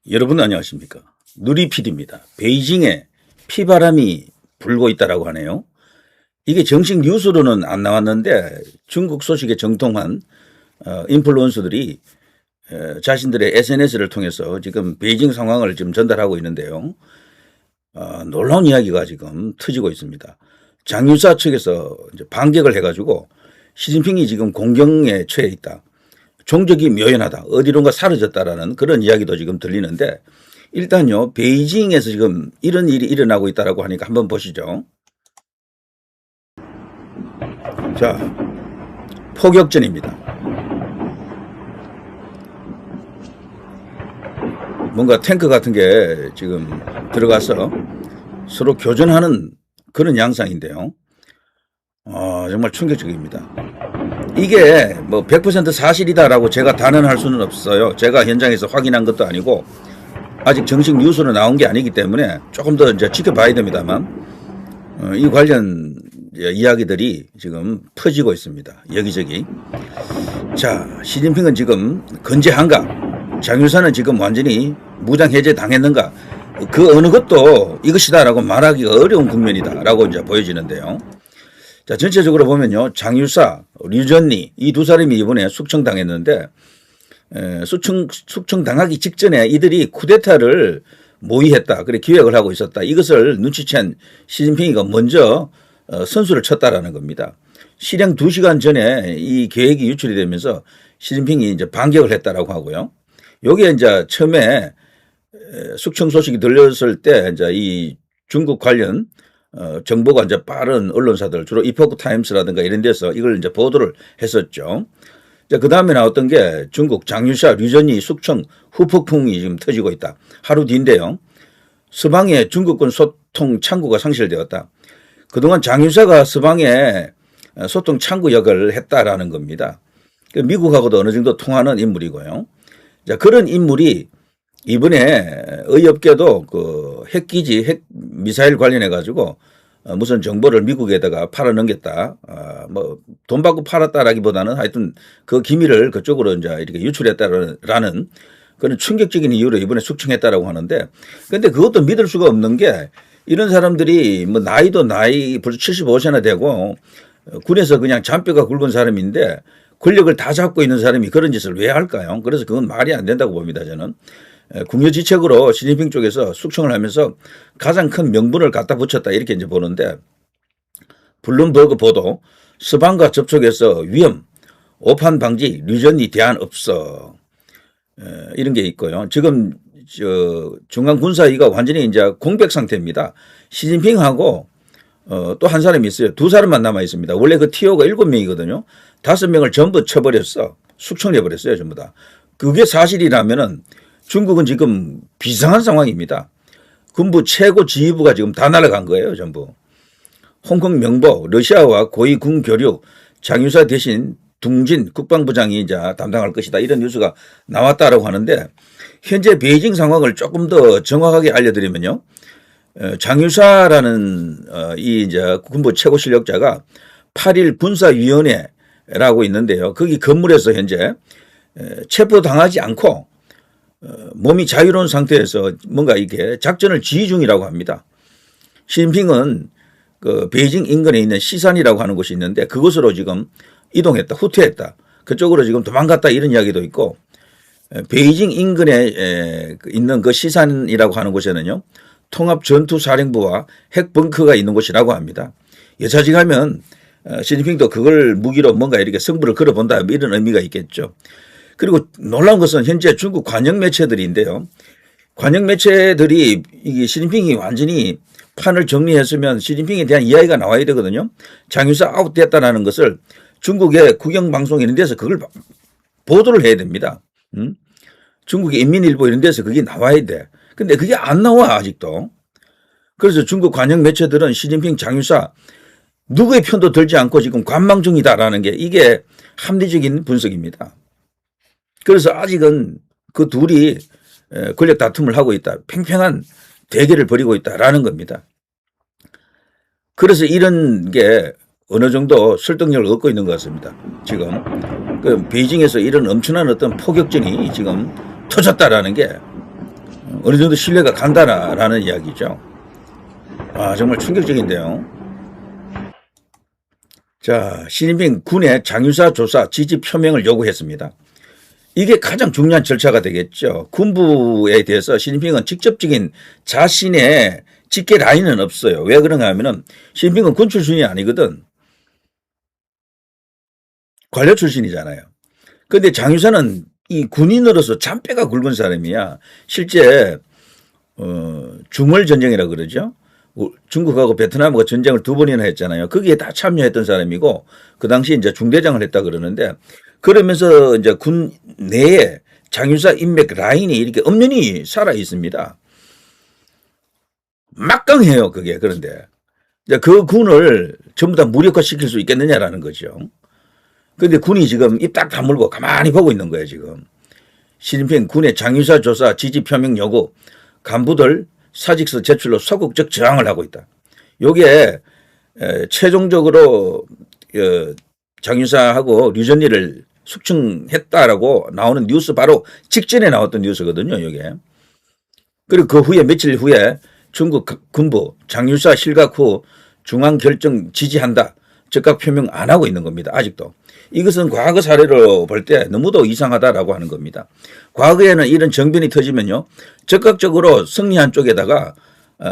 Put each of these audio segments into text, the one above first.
여러분 안녕하십니까. 누리 PD입니다. 베이징에 피바람이 불고 있다라고 하네요. 이게 정식 뉴스로는 안 나왔는데 중국 소식에 정통한 인플루언서들이 자신들의 SNS를 통해서 지금 베이징 상황을 지금 전달하고 있는데요. 놀라운 이야기가 지금 터지고 있습니다. 장유사 측에서 이제 반격을 해가지고 시진핑이 지금 공경에 처해 있다. 종적이 묘연하다. 어디론가 사라졌다라는 그런 이야기도 지금 들리는데 일단요. 베이징에서 지금 이런 일이 일어나고 있다라고 하니까 한번 보시죠. 자, 포격전입니다. 뭔가 탱크 같은 게 지금 들어가서 서로 교전하는 그런 양상인데요. 정말 충격적입니다. 이게 뭐 100% 사실이다라고 제가 단언할 수는 없어요. 제가 현장에서 확인한 것도 아니고 아직 정식 뉴스로 나온 게 아니기 때문에 조금 더 이제 지켜봐야 됩니다만 이 관련 이야기들이 지금 퍼지고 있습니다. 여기저기. 자, 시진핑은 지금 건재한가? 장유사는 지금 완전히 무장 해제 당했는가? 그 어느 것도 이것이다라고 말하기가 어려운 국면이다라고 이제 보여지는데요. 자, 전체적으로 보면요. 장유사, 류전리 이 두 사람이 이번에 숙청당했는데 숙청당하기 직전에 이들이 쿠데타를 모의했다. 그래 기획을 하고 있었다. 이것을 눈치챈 시진핑이가 먼저 선수를 쳤다라는 겁니다. 실행 2시간 전에 이 계획이 유출이 되면서 시진핑이 이제 반격을 했다라고 하고요. 여기에 이제 처음에 숙청 소식이 들렸을 때 이제 이 중국 관련 정보가 이제 빠른 언론사들 주로 이포크 타임스라든가 이런 데서 이걸 이제 보도를 했었죠. 그 다음에 나왔던 게 중국 장유사, 류전리 숙청 후폭풍이 지금 터지고 있다. 하루 뒤인데요. 서방에 중국군 소통 창구가 상실되었다. 그동안 장유사가 서방에 소통 창구 역할을 했다라는 겁니다. 미국하고도 어느 정도 통하는 인물이고요. 자, 그런 인물이 이번에 어이없게도 그 핵기지, 핵 미사일 관련해 가지고 무슨 정보를 미국에다가 팔아넘겼다. 뭐 돈 받고 팔았다라기보다는 하여튼 그 기밀을 그쪽으로 이제 이렇게 유출했다라는 그런 충격적인 이유로 이번에 숙청했다라고 하는데 근데 그것도 믿을 수가 없는 게 이런 사람들이 뭐 나이도 벌써 75세나 되고 군에서 그냥 잔뼈가 굵은 사람인데 권력을 다 잡고 있는 사람이 그런 짓을 왜 할까요? 그래서 그건 말이 안 된다고 봅니다, 저는. 궁여지책으로 시진핑 쪽에서 숙청을 하면서 가장 큰 명분을 갖다 붙였다 이렇게 이제 보는데 블룸버그 보도 서방과 접촉에서 위험, 오판 방지, 류전리 대안 없어 이런 게 있고요. 지금 중앙군사위가 완전히 이제 공백 상태입니다. 시진핑하고 또 한 사람이 있어요. 2사람만 남아 있습니다. 원래 그 TO가 7명이거든요. 5명을 전부 쳐버렸어. 숙청해버렸어요. 전부 다. 그게 사실이라면은 중국은 지금 비상한 상황입니다. 군부 최고 지휘부가 지금 다 날아간 거예요. 전부. 홍콩 명보 러시아와 고위 군 교류 장유사 대신 둥진 국방부장이 이제 담당할 것이다. 이런 뉴스가 나왔다라고 하는데 현재 베이징 상황을 조금 더 정확하게 알려드리면요. 장유사라는 이 이제 군부 최고 실력자가 8.1 군사위원회라고 있는데요. 거기 건물에서 현재 체포당하지 않고 몸이 자유로운 상태에서 뭔가 이렇게 작전을 지휘 중이라고 합니다. 시진핑은 그 베이징 인근에 있는 시산이라고 하는 곳이 있는데 그곳으로 지금 이동했다, 후퇴했다. 그쪽으로 지금 도망갔다 이런 이야기도 있고 베이징 인근에 있는 그 시산이라고 하는 곳에는요. 통합전투사령부와 핵벙커가 있는 곳이라고 합니다. 여차지가면 시진핑도 그걸 무기로 뭔가 이렇게 승부를 걸어본다 이런 의미가 있겠죠. 그리고 놀라운 것은 현재 중국 관영 매체들인데요. 관영 매체들이 이게 시진핑이 완전히 판을 정리했으면 시진핑에 대한 이야기가 나와야 되거든요. 장유사 아웃됐다라는 것을 중국의 국영방송 이런 데서 그걸 보도를 해야 됩니다. 중국의 인민일보 이런 데서 그게 나와야 돼. 근데 그게 안 나와 아직도. 그래서 중국 관영 매체들은 시진핑 장유사 누구의 편도 들지 않고 지금 관망 중이다라는 게 이게 합리적인 분석입니다. 그래서 아직은 그 둘이 권력 다툼을 하고 있다. 팽팽한 대결을 벌이고 있다라는 겁니다. 그래서 이런 게 어느 정도 설득력을 얻고 있는 것 같습니다. 지금 그 베이징에서 이런 엄청난 어떤 포격전이 지금 터졌다라는 게 어느 정도 신뢰가 간다라는 이야기죠. 아, 정말 충격적인데요. 자, 시진핑 군의 장유사 조사 지지 표명을 요구했습니다. 이게 가장 중요한 절차가 되겠죠. 군부에 대해서 시진핑은 직접적인 자신의 직계 라인은 없어요. 왜 그런가 하면은 시진핑은 군 출신이 아니거든. 관료 출신이잖아요. 그런데 장유사는 이 군인으로서 잔뼈가 굵은 사람이야. 실제 중월 전쟁이라 그러죠. 중국하고 베트남하고 전쟁을 2번이나 했잖아요. 거기에 다 참여했던 사람이고 그 당시 이제 중대장을 했다 그러는데 그러면서 이제 군 내에 장유사 인맥 라인이 이렇게 엄연히 살아 있습니다. 막강해요, 그게. 그런데 이제 그 군을 전부 다 무력화시킬 수 있겠느냐라는 거죠. 그런데 군이 지금 입 딱 다물고 가만히 보고 있는 거예요, 지금. 시진핑 군의 장유사 조사 지지 표명 요구, 간부들 사직서 제출로 소극적 저항을 하고 있다. 요게 최종적으로 장유사하고 류전리를 숙청했다라고 나오는 뉴스 바로 직전에 나왔던 뉴스거든요, 요게. 그리고 그 후에 며칠 후에 중국 군부 장유사 실각 후 중앙 결정 지지한다. 즉각 표명 안 하고 있는 겁니다. 아직도. 이것은 과거 사례로 볼 때 너무도 이상하다라고 하는 겁니다. 과거에는 이런 정변이 터지면요. 적극적으로 승리한 쪽에다가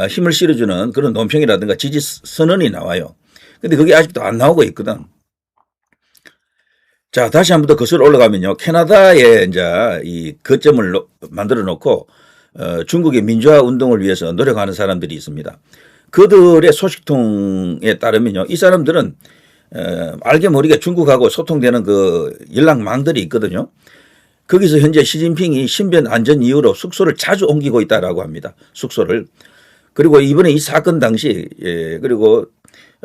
힘을 실어주는 그런 논평이라든가 지지 선언이 나와요. 근데 그게 아직도 안 나오고 있거든. 자, 다시 한 번 더 거슬러 올라가면요. 캐나다에 이제 이 거점을 만들어 놓고 중국의 민주화 운동을 위해서 노력하는 사람들이 있습니다. 그들의 소식통에 따르면요. 이 사람들은 알게 모르게 중국하고 소통되는 그 연락망들이 있거든요. 거기서 현재 시진핑이 신변 안전 이유로 숙소를 자주 옮기고 있다라고 합니다. 숙소를. 그리고 이번에 이 사건 당시 그리고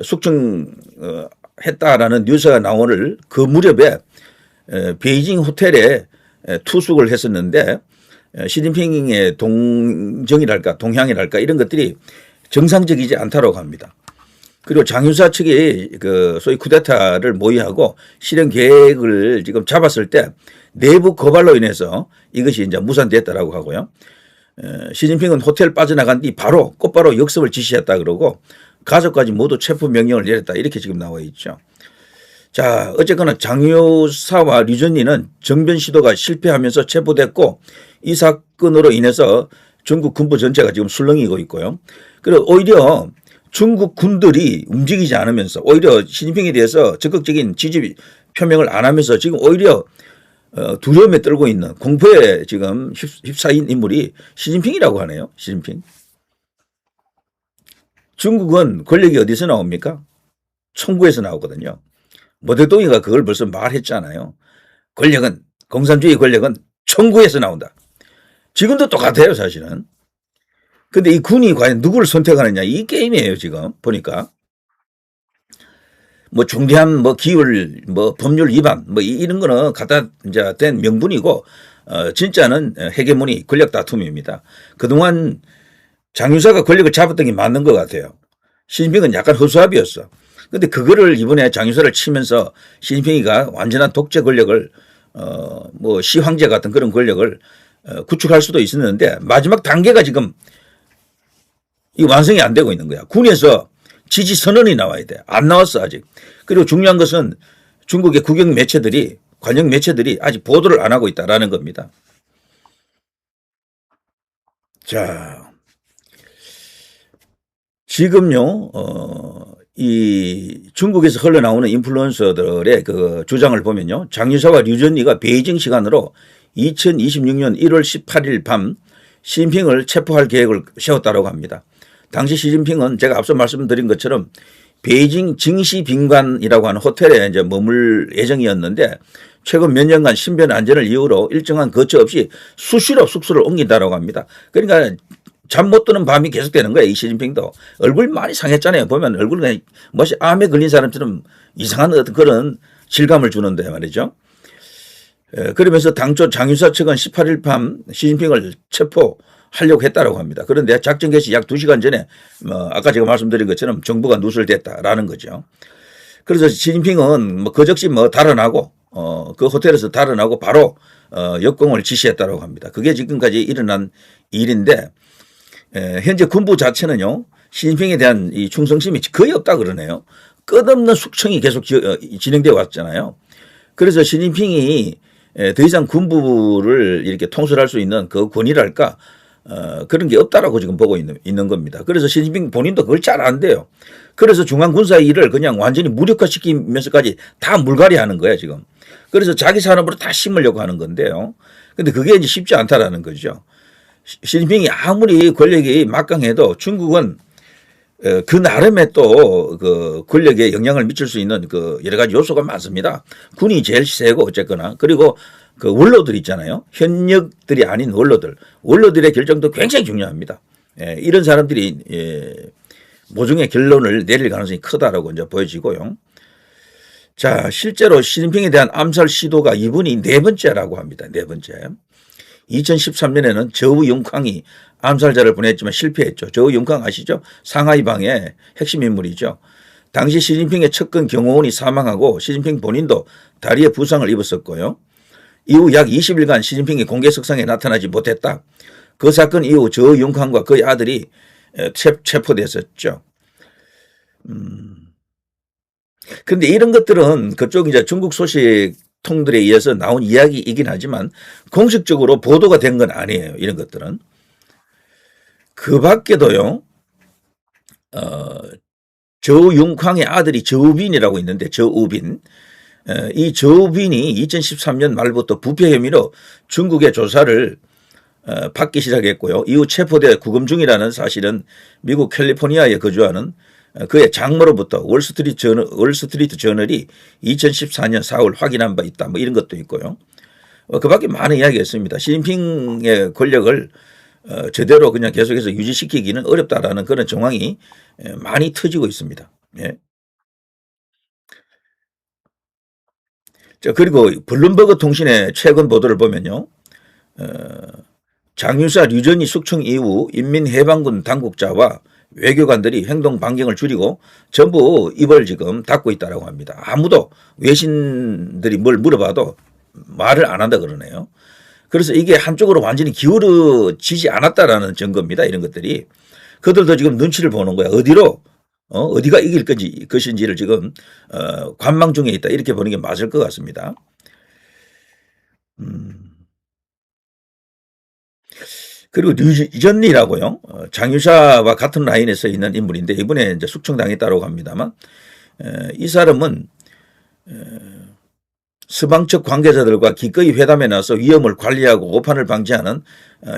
숙청했다라는 뉴스가 나오는 그 무렵에 베이징 호텔에 투숙을 했었는데 시진핑의 동정이랄까 동향이랄까 이런 것들이 정상적이지 않다고 합니다. 그리고 장유사 측이 그 소위 쿠데타를 모의하고 실행 계획을 지금 잡았을 때 내부 고발로 인해서 이것이 이제 무산됐다라고 하고요. 시진핑은 호텔 빠져나간 뒤 바로 곧바로 역습을 지시했다 그러고 가족까지 모두 체포 명령을 내렸다 이렇게 지금 나와 있죠. 자, 어쨌거나 장유사와 류전리는 정변 시도가 실패하면서 체포됐고 이 사건으로 인해서 중국 군부 전체가 지금 술렁이고 있고요. 그리고 오히려 중국 군들이 움직이지 않으면서 오히려 시진핑에 대해서 적극적인 지지 표명을 안 하면서 지금 오히려 두려움에 떨고 있는 공포에 지금 휩싸인 인물이 시진핑이라고 하네요. 시진핑. 중국은 권력이 어디서 나옵니까? 총구에서 나오거든요. 모대동이가 그걸 벌써 말했잖아요. 권력은 공산주의 권력은 총구에서 나온다. 지금도 똑같아요, 사실은. 근데 이 군이 과연 누구를 선택하느냐 이 게임이에요, 지금 보니까. 뭐 중대한 뭐 기율, 뭐 법률 위반, 뭐 이런 거는 갖다 이제 된 명분이고, 진짜는 헤게모니 권력 다툼입니다. 그동안 장유사가 권력을 잡았던 게 맞는 것 같아요. 시진핑은 약간 허수아비였어. 근데 그거를 이번에 장유사를 치면서 시진핑이가 완전한 독재 권력을, 뭐 시황제 같은 그런 권력을 구축할 수도 있었는데 마지막 단계가 지금 이 완성이 안 되고 있는 거야. 군에서 지지 선언이 나와야 돼. 안 나왔어 아직. 그리고 중요한 것은 중국의 국영 매체들이 관영 매체들이 아직 보도를 안 하고 있다라는 겁니다. 자, 지금요 이 중국에서 흘러나오는 인플루언서들의 그 주장을 보면요. 장유사와 류전리가 베이징 시간으로 2026년 1월 18일 밤 시진핑을 체포할 계획을 세웠다고 합니다. 당시 시진핑은 제가 앞서 말씀드린 것처럼 베이징 증시빈관이라고 하는 호텔에 이제 머물 예정이었는데 최근 몇 년간 신변 안전을 이유로 일정한 거처 없이 수시로 숙소를 옮긴다고 합니다. 그러니까 잠 못 드는 밤이 계속되는 거예요. 이 시진핑도. 얼굴 많이 상했잖아요. 보면 얼굴 그냥 뭐지 암에 걸린 사람처럼 이상한 어떤 그런 질감을 주는데 말이죠. 그러면서 당초 장유사 측은 18일 밤 시진핑을 체포하려고 했다고 합니다. 그런데 작전 개시 약 2시간 전에 아까 제가 말씀드린 것처럼 정부가 누설됐다라는 거죠. 그래서 시진핑은 뭐 그적시 뭐 달아나고 그 호텔에서 달아나고 바로 역공을 지시했다고 합니다. 그게 지금까지 일어난 일인데 현재 군부 자체는요 시진핑에 대한 이 충성심이 거의 없다 그러네요. 끝없는 숙청이 계속 진행되어 왔잖아요. 그래서 시진핑이 더 이상 군부를 이렇게 통솔할 수 있는 그 권위랄까 그런 게 없다라고 지금 보고 있는 겁니다. 그래서 시진핑 본인도 그걸 잘 안돼요. 그래서 중앙군사위를 그냥 완전히 무력화시키면서까지 다 물갈이하는 거야 지금. 그래서 자기 산업으로 다 심으려고 하는 건데요. 근데 그게 이제 쉽지 않다라는 거죠. 시진핑이 아무리 권력이 막강해도 중국은 그 나름의 또 그 권력에 영향을 미칠 수 있는 그 여러 가지 요소가 많습니다. 군이 제일 세고 어쨌거나 그리고 그 원로들 있잖아요. 현역들이 아닌 원로들의 결정도 굉장히 중요합니다. 이런 사람들이 모종의 결론을 내릴 가능성이 크다라고 이제 보여지고요. 자, 실제로 시진핑에 대한 암살 시도가 이분이 네 번째라고 합니다. 네 번째. 2013년에는 저우 용캉이 암살자를 보냈지만 실패했죠. 저우 용캉 아시죠? 상하이방의 핵심 인물이죠. 당시 시진핑의 측근 경호원이 사망하고 시진핑 본인도 다리에 부상을 입었었고요. 이후 약 20일간 시진핑이 공개석상에 나타나지 못했다. 그 사건 이후 저우 용캉과 그의 아들이 체포됐었죠. 그런데 이런 것들은 그쪽 이제 중국 소식통들에 의해서 나온 이야기이긴 하지만 공식적으로 보도가 된 건 아니에요. 이런 것들은. 그 밖에도요, 저우융캉의 아들이 저우빈이라고 있는데, 저우빈. 이 저우빈이 2013년 말부터 부패 혐의로 중국의 조사를 받기 시작했고요. 이후 체포돼 구금 중이라는 사실은 미국 캘리포니아에 거주하는 그의 장모로부터 월스트리트 저널이 2014년 4월 확인한 바 있다. 뭐 이런 것도 있고요. 그 밖에 많은 이야기가 있습니다. 시진핑의 권력을 제대로 그냥 계속해서 유지시키기는 어렵다라는 그런 정황이 많이 터지고 있습니다. 예. 자, 그리고 블룸버그 통신의 최근 보도를 보면요. 장유사 류전이 숙청 이후 인민해방군 당국자와 외교관들이 행동 반경을 줄이고 전부 입을 지금 닫고 있다고 합니다. 아무도 외신들이 뭘 물어봐도 말을 안 한다 그러네요. 그래서 이게 한쪽으로 완전히 기울어지지 않았다라는 증거입니다. 이런 것들이. 그들도 지금 눈치를 보는 거야. 어디가 이길 것인지를 지금 관망 중에 있다. 이렇게 보는 게 맞을 것 같습니다. 그리고 류전리라고요. 장유샤와 같은 라인에 서 있는 인물인데 이번에 이제 숙청당했다고 합니다만 이 사람은 서방 측 관계자들과 기꺼이 회담에 나서 위험을 관리하고 오판을 방지하는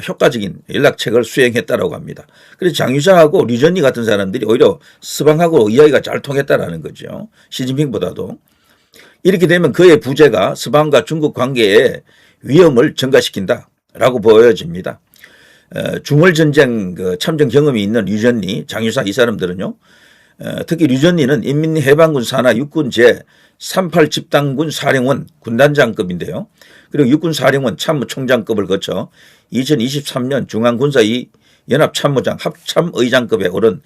효과적인 연락책을 수행했다고 합니다. 그래서 장유샤하고 류전리 같은 사람들이 오히려 서방하고 이야기가 잘 통했다라는 거죠. 시진핑보다도. 이렇게 되면 그의 부재가 서방과 중국 관계에 위험을 증가시킨다라고 보여집니다. 중월전쟁 참전 경험이 있는 류전리, 장유사 이 사람들은요. 특히 류전리는 인민해방군 산하 육군 제38집단군 사령원 군단장급인데요. 그리고 육군사령원 참모총장급을 거쳐 2023년 중앙군사위 연합참모장 합참의장급에 오른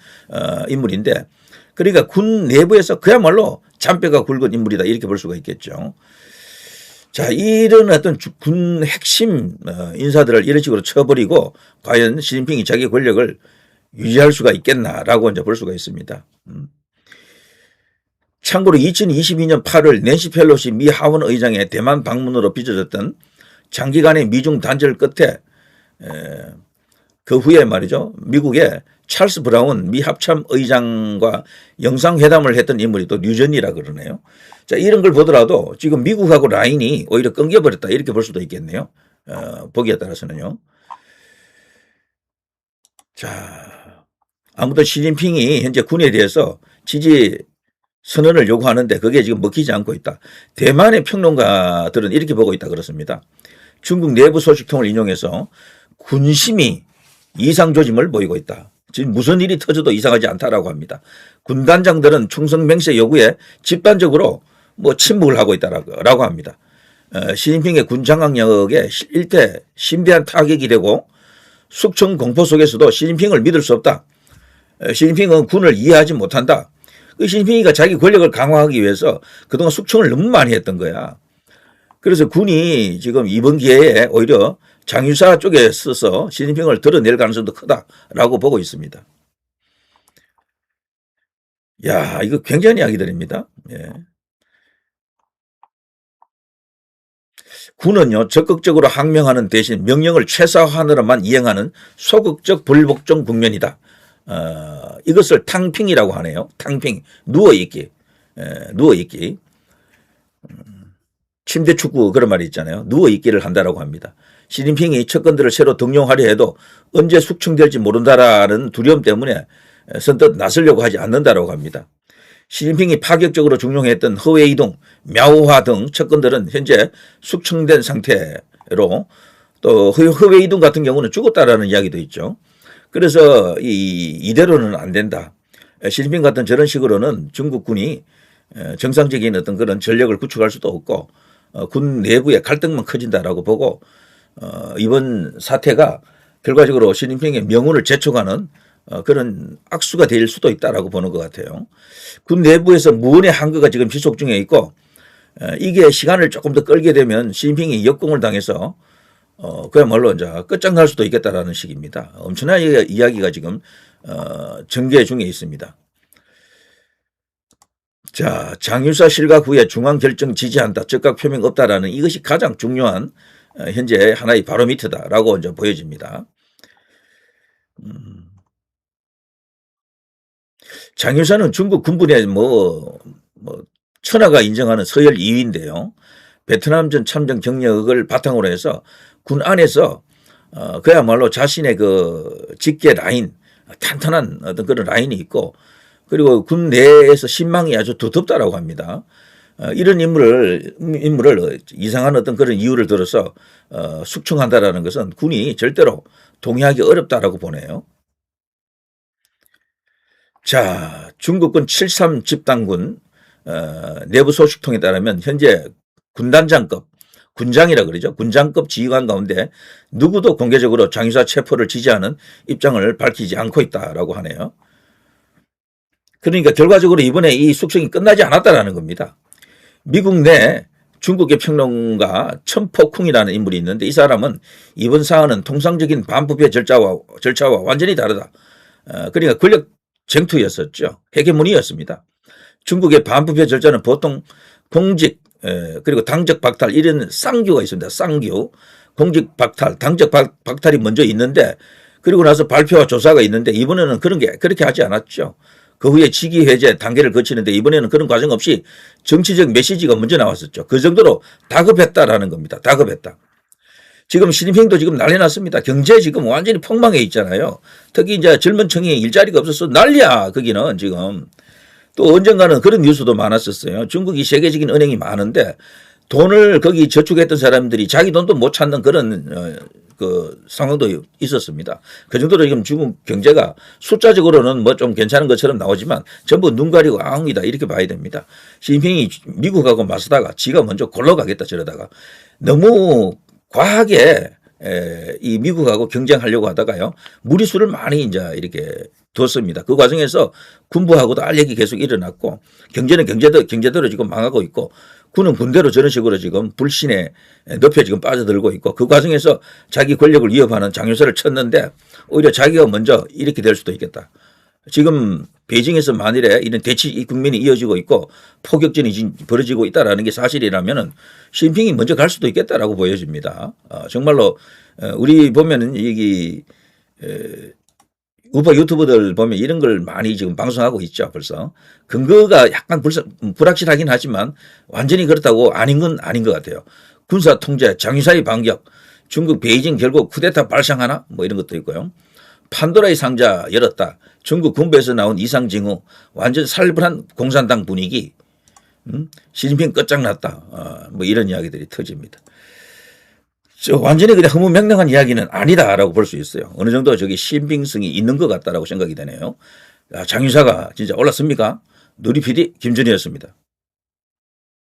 인물인데 그러니까 군 내부에서 그야말로 잔뼈가 굵은 인물이다 이렇게 볼 수가 있겠죠. 자, 이런 어떤 군 핵심 인사들을 이런 식으로 쳐버리고 과연 시진핑이 자기 권력을 유지할 수가 있겠나라고 이제 볼 수가 있습니다. 참고로 2022년 8월 낸시 펠로시 미 하원 의장의 대만 방문으로 빚어졌던 장기간의 미중 단절 끝에 그 후에 말이죠. 미국의 찰스 브라운 미 합참 의장과 영상회담을 했던 인물이 또 류전이라 그러네요. 자, 이런 걸 보더라도 지금 미국하고 라인이 오히려 끊겨버렸다 이렇게 볼 수도 있겠네요. 보기에 따라서는요. 자, 아무튼 시진핑이 현재 군에 대해서 지지 선언을 요구하는데 그게 지금 먹히지 않고 있다. 대만의 평론가들은 이렇게 보고 있다 그렇습니다. 중국 내부 소식통을 인용해서 군심이 이상 조짐을 보이고 있다. 지금 무슨 일이 터져도 이상하지 않다라고 합니다. 군단장들은 충성 맹세 요구에 집단적으로 침묵을 하고 있다라고 합니다. 시진핑의 군 장악력에 일대 심대한 타격이 되고 숙청 공포 속에서도 시진핑을 믿을 수 없다. 시진핑은 군을 이해하지 못한다. 시진핑이가 자기 권력을 강화하기 위해서 그동안 숙청을 너무 많이 했던 거야. 그래서 군이 지금 이번 기회에 오히려 장유사 쪽에 써서 시진핑을 드러낼 가능성도 크다라고 보고 있습니다. 야, 이거 굉장한 이야기들입니다. 예. 군은요, 적극적으로 항명하는 대신 명령을 최소한으로만 이행하는 소극적 불복종 국면이다. 이것을 탕핑이라고 하네요. 탕핑, 누워있기. 누워있기. 침대 축구 그런 말이 있잖아요. 누워있기를 한다라고 합니다. 시진핑이 측근들을 새로 등용하려 해도 언제 숙청될지 모른다라는 두려움 때문에 선뜻 나서려고 하지 않는다라고 합니다. 시진핑이 파격적으로 중용했던 허웨이둥, мя오화 등 측근들은 현재 숙청된 상태로 또 허웨이둥 같은 경우는 죽었다라는 이야기도 있죠. 그래서 이대로는 안 된다. 시진핑 같은 저런 식으로는 중국군이 정상적인 어떤 그런 전력을 구축할 수도 없고 군 내부의 갈등만 커진다라고 보고 이번 사태가 결과적으로 시진핑의 명운을 재촉하는 그런 악수가 될 수도 있다라고 보는 것 같아요. 군 내부에서 무언의 항거가 지금 지속 중에 있고 이게 시간을 조금 더 끌게 되면 시진핑이 역공을 당해서 그야말로 이제 끝장날 수도 있겠다라는 식입니다. 엄청난 이야기가 지금 전개 중에 있습니다. 자, 장유사 실각 후에 중앙 결정 지지한다, 즉각 표명 없다라는 이것이 가장 중요한 현재 하나의 바로미터다라고 이제 보여집니다. 장유사는 중국 군부의 천하가 인정하는 서열 2위인데요. 베트남전 참전 경력을 바탕으로 해서 군 안에서 그야말로 자신의 그 직계 라인, 탄탄한 어떤 그런 라인이 있고 그리고 군 내에서 신망이 아주 두텁다라고 합니다. 이런 인물을 이상한 어떤 그런 이유를 들어서 숙청한다라는 것은 군이 절대로 동의하기 어렵다라고 보네요. 자, 중국군 73 집단군 내부 소식통에 따르면 현재 군단장급, 군장이라 그러죠. 군장급 지휘관 가운데 누구도 공개적으로 장유사 체포를 지지하는 입장을 밝히지 않고 있다라고 하네요. 그러니까 결과적으로 이번에 이 숙청이 끝나지 않았다라는 겁니다. 미국 내 중국의 평론가 첨포쿵이라는 인물이 있는데 이 사람은 이번 사안은 통상적인 반부패 절차와 완전히 다르다. 그러니까 권력 쟁투였었죠. 헤게모니였습니다. 중국의 반부패 절차는 보통 공직 그리고 당적 박탈 이런 쌍규가 있습니다. 쌍규, 공직 박탈, 당적 박탈이 먼저 있는데 그리고 나서 발표와 조사가 있는데 이번에는 그렇게 하지 않았죠. 그 후에 직위 해제 단계를 거치는데 이번에는 그런 과정 없이 정치적 메시지가 먼저 나왔었죠. 그 정도로 다급했다라는 겁니다. 다급했다. 지금 시진핑도 지금 난리 났습니다. 경제 지금 완전히 폭망해 있잖아요. 특히 이제 젊은 층이 일자리가 없어서 난리야. 거기는 지금. 또 언젠가는 그런 뉴스도 많았었어요. 중국이 세계적인 은행이 많은데 돈을 거기 저축했던 사람들이 자기 돈도 못 찾는 그런 그 상황도 있었습니다. 그 정도로 지금 중국 경제가 숫자적으로는 뭐 좀 괜찮은 것처럼 나오지만 전부 눈 가리고 앙이다 이렇게 봐야 됩니다. 시진핑이 미국하고 맞서다가 지가 먼저 골로 가겠다 저러다가 너무 과하게 이 미국하고 경쟁하려고 하다가요 무리수를 많이 이제 이렇게 뒀습니다. 그 과정에서 군부하고도 알력이 계속 일어났고 경제는 경제대로 지금 망하고 있고 군은 군대로 저런 식으로 지금 불신의 늪에 지금 빠져들고 있고 그 과정에서 자기 권력을 위협하는 장유사를 쳤는데 오히려 자기가 먼저 이렇게 될 수도 있겠다. 지금 베이징에서 만일에 이런 대치 국면이 이어지고 있고 포격전이 벌어지고 있다라는 게 사실이라면은 시진핑이 먼저 갈 수도 있겠다라고 보여집니다. 정말로 우리 보면은 여기 우파 유튜버들 보면 이런 걸 많이 지금 방송하고 있죠. 벌써 근거가 약간 불확실하긴 하지만 완전히 그렇다고 아닌 건 아닌 것 같아요. 군사 통제, 장유사의 반격, 중국 베이징 결국 쿠데타 발상하나 뭐 이런 것도 있고요. 판도라의 상자 열었다. 중국 군부에서 나온 이상징후, 완전 살벌한 공산당 분위기, 시진핑 끝장났다. 뭐 이런 이야기들이 터집니다. 완전히 그냥 허무맹랑한 이야기는 아니다라고 볼 수 있어요. 어느 정도 저기 신빙성이 있는 것 같다라고 생각이 되네요. 장유사가 진짜 올랐습니까? 누리 PD 김준희였습니다.